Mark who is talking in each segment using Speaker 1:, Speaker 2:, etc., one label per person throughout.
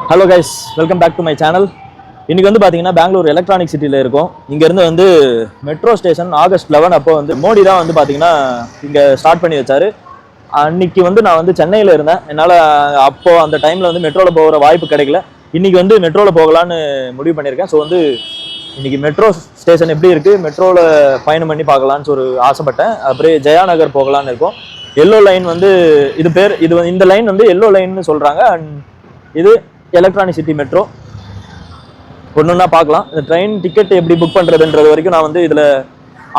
Speaker 1: Hello guys, welcome back to my channel. இன்னைக்கு வந்து பார்த்தீங்கன்னா பெங்களூர் எலக்ட்ரானிக் சிட்டியில் இருக்கும். இங்கேருந்து வந்து மெட்ரோ ஸ்டேஷன் ஆகஸ்ட் 11 அப்போ வந்து மோடி தான் வந்து பார்த்தீங்கன்னா இங்கே ஸ்டார்ட் பண்ணி வச்சாரு. அன்னைக்கு வந்து நான் வந்து சென்னையில் இருந்தேன். என்னால் அப்போது அந்த டைமில் வந்து மெட்ரோவில் போகிற வாய்ப்பு கிடைக்கல. இன்னைக்கு வந்து மெட்ரோவில் போகலான்னு முடிவு பண்ணியிருக்கேன். ஸோ வந்து இன்னைக்கு மெட்ரோ ஸ்டேஷன் எப்படி இருக்குது, மெட்ரோவில் பயணம் பண்ணி பார்க்கலான்னு ஒரு ஆசைப்பட்டேன். அப்படியே ஜெயா நகர் போகலான்னு இருக்கோம். எல்லோ லைன் வந்து இந்த லைன் வந்து எல்லோ லைன்னு சொல்கிறாங்க. அண்ட் இது எலக்ட்ரானிக் சிட்டி மெட்ரோ. ஒன்றுன்னா பார்க்கலாம். இந்த ட்ரெயின் டிக்கெட் எப்படி புக் பண்ணுறதுன்றது வரைக்கும் நான் வந்து இதில்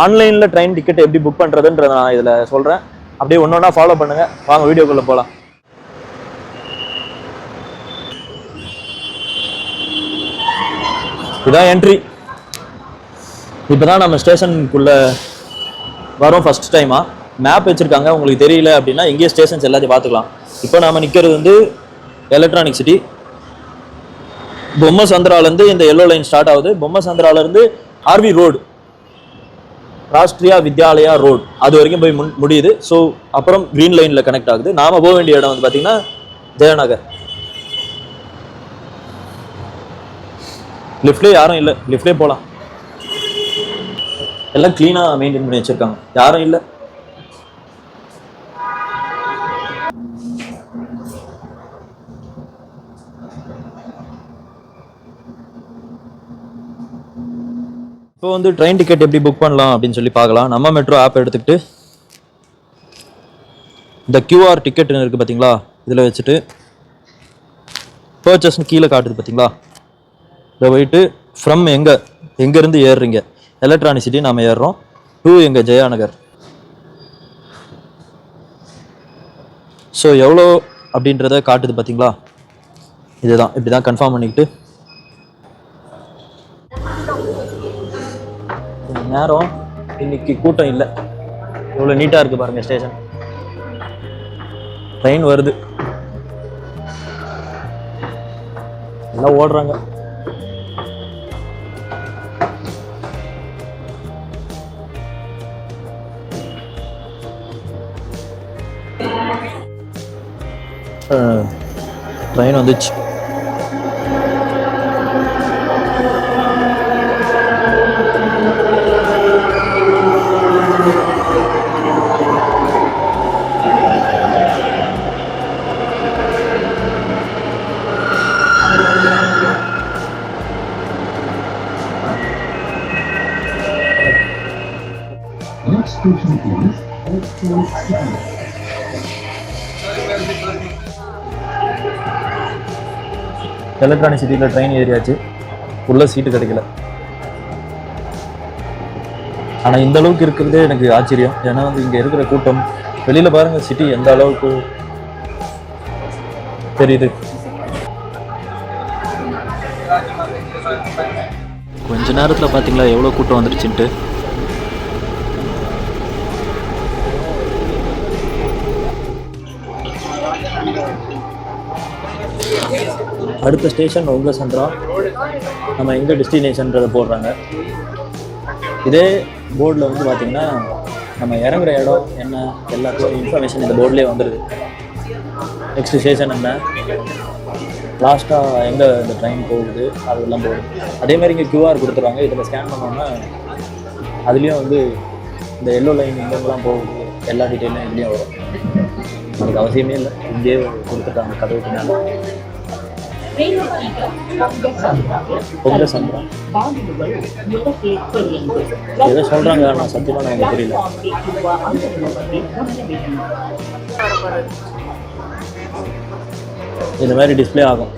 Speaker 1: ஆன்லைனில் ட்ரெயின் டிக்கெட் எப்படி புக் பண்ணுறதுன்றதை நான் இதில் சொல்கிறேன். அப்படியே ஒன்றா ஃபாலோ பண்ணுங்கள். வாங்க வீடியோக்குள்ளே போகலாம். இதுதான் என்ட்ரி. இப்போ தான் நம்ம ஸ்டேஷனுக்குள்ளே வரோம் ஃபஸ்ட் டைமாக. மேப் வச்சுருக்காங்க, உங்களுக்கு தெரியல அப்படின்னா இங்கேயே ஸ்டேஷன்ஸ் எல்லாத்தையும் பார்த்துக்கலாம். இப்போ நாம் நிற்கிறது வந்து எலக்ட்ரானிக் சிட்டி. பொம்மசந்திராலேருந்து இந்த எல்லோ லைன் ஸ்டார்ட் ஆகுது. பொம்மசந்திராலேருந்து RV road, Rashtriya Vidyalaya road, அது வரைக்கும் போய் முடியுது. ஸோ அப்புறம் க்ரீன் லைனில் கனெக்ட் ஆகுது. நாம் போக வேண்டிய இடம் வந்து பார்த்தீங்கன்னா ஜெயநகர். லிஃப்ட்லேயே யாரும் இல்லை, லிஃப்ட்லேயே போகலாம். எல்லாம் க்ளீனாக மெயின்டைன் பண்ணி வச்சுருக்காங்க, யாரும் இல்லை. இப்போ வந்து ட்ரெயின் டிக்கெட் எப்படி புக் பண்ணலாம் அப்படின்னு சொல்லி பார்க்கலாம். நம்ம மெட்ரோ ஆப் எடுத்துக்கிட்டு இந்த QR டிக்கெட்னு இருக்குது பார்த்தீங்களா, இதில் வச்சுட்டு பர்ச்சேஸ்னு கீழே காட்டுது பார்த்தீங்களா, இதை போயிட்டு ஃப்ரம் எங்கேருந்து ஏறுறீங்க, எலக்ட்ரானிக் சிட்டி நாம் ஏறுறோம், டு எங்கள் ஜெயா நகர். ஸோ எவ்வளோ அப்படின்றத காட்டுது பார்த்தீங்களா, இதுதான். இப்படி தான் கன்ஃபார்ம் பண்ணிக்கிட்டு நேரம். இன்னைக்கு கூட்டம் இல்லை. இவ்வளோ நீட்டாக இருக்குது பாருங்கள் ஸ்டேஷன். ட்ரெயின் வருது, எல்லாம் ஓடுறாங்க. ட்ரெயின் வந்துச்சு. எலக்ட்ரானிக் சிட்டியில் ட்ரெயின் ஏறியாச்சு. உள்ள சீட்டு கிடைக்கல. ஆனால் இந்த அளவுக்கு இருக்கிறதே எனக்கு ஆச்சரியம். ஏன்னா வந்து இங்கே இருக்கிற கூட்டம், வெளியில் பாருங்கள் சிட்டி எந்த அளவுக்கு தெரியுது. கொஞ்ச நேரத்தில் பார்த்தீங்களா எவ்வளோ கூட்டம் வந்துடுச்சுன்ட்டு. அடுத்த ஸ்டேஷன் பொம்மசந்திரா. நம்ம எங்கே டெஸ்டினேஷன்றதை போடுறாங்க. இதே போர்டில் வந்து பார்த்திங்கன்னா நம்ம இறங்குற இடம் என்ன எல்லாத்தையும் இன்ஃபர்மேஷன் இந்த போர்ட்லேயே வந்துடுது. நெக்ஸ்ட் ஸ்டேஷன் என்ன, லாஸ்ட்டாக எங்கே இந்த ட்ரெயின் போகுது அதெல்லாம் போகுது. அதேமாதிரி இங்கே QR கொடுத்துருவாங்க. இதில் ஸ்கேன் பண்ணோன்னா அதுலேயும் வந்து இந்த எல்லோ லைன் எங்கெங்கெல்லாம் போகுது எல்லா டீட்டெயிலும் இதுலேயும் வரும். அதுக்கு அவசியமே இல்லை, இங்கேயே கொடுத்துட்டாங்க கதவு பின்னால். பொம்மசந்திரா ஏதோ சொல்கிறாங்க, நான் சத்தியமாக எனக்கு புரியல. இந்த மாதிரி டிஸ்பிளே ஆகும்.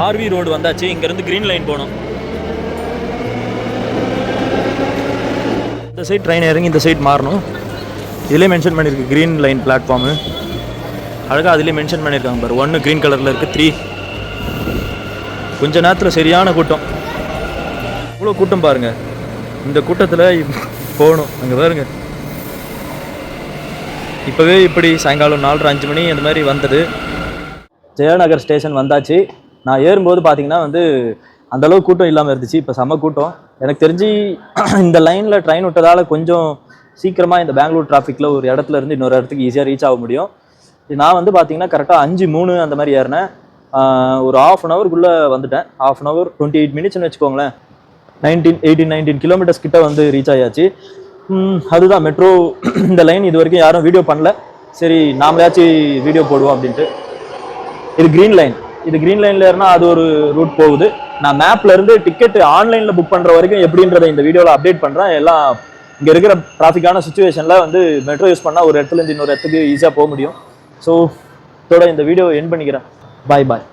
Speaker 1: ஆர்வி ரோடு வந்தாச்சு. இங்கேருந்து க்ரீன் லைன் போகணும். இந்த சைட் ட்ரெயின் இறங்கி இந்த சைட் மாறணும். இதிலே மென்ஷன் பண்ணியிருக்கு க்ரீன் லைன் பிளாட்ஃபார்மு. அழகாக அதிலே மென்ஷன் பண்ணியிருக்காங்க பாரு. 1 க்ரீன் கலரில் இருக்குது, 3. கொஞ்ச நேரத்தில் சரியான கூட்டம். இவ்வளோ கூட்டம் பாருங்கள். இந்த கூட்டத்தில் போகணும். அங்கே பாருங்க, இப்போவே இப்படி சாயங்காலம் 4:30-5 மணி அந்த மாதிரி வந்தது. ஜெயநகர் ஸ்டேஷன் வந்தாச்சு. நான் ஏறும்போது பார்த்தீங்கன்னா வந்து அந்தளவுக்கு கூட்டம் இல்லாமல் இருந்துச்சு. இப்போ செம்ம கூட்டம். எனக்கு தெரிஞ்சு இந்த லைனில் ட்ரெயின் விட்டதால் கொஞ்சம் சீக்கிரமாக இந்த பெங்களூர் டிராஃபிக்கில் ஒரு இடத்துல இருந்து இன்னொரு இடத்துக்கு ஈஸியாக ரீச் ஆக முடியும். நான் வந்து பார்த்தீங்கன்னா கரெக்டாக 5:03 அந்த மாதிரி ஏறினேன். ஒரு ½ அன் ஹவருக்குள்ளே வந்துட்டேன். ½ அன் ஹவர் 28 மினிட்ஸ்னு வச்சுக்கோங்களேன். 19 கிலோமீட்டர்ஸ் கிட்ட வந்து ரீச் ஆயாச்சு. அதுதான் மெட்ரோ இந்த லைன் இது வரைக்கும் யாரும் வீடியோ பண்ணல. சரி நாமளாச்சும் வீடியோ போடுவோம் அப்படின்ட்டு. இது கிரீன் லைன். இது கிரீன் லைன்ல ஏறினா அது ஒரு ரூட் போகுது. நான் மேப்ல இருந்து டிக்கெட் ஆன்லைன்ல புக் பண்ற வரைக்கும் எப்படின்றத இந்த வீடியோல அப்டேட் பண்றேன். எல்லாம் இங்க இருக்கிற டிராஃபிக்கான சுச்சுவேஷன்ல வந்து மெட்ரோ யூஸ் பண்ணா ஒரு இடத்துல இருந்து இன்னொரு இடத்துக்கு ஈஸியா போக முடியும். ஸோ இதோட இந்த வீடியோ எண்ட் பண்ணிக்கிறேன். பாய் பாய்.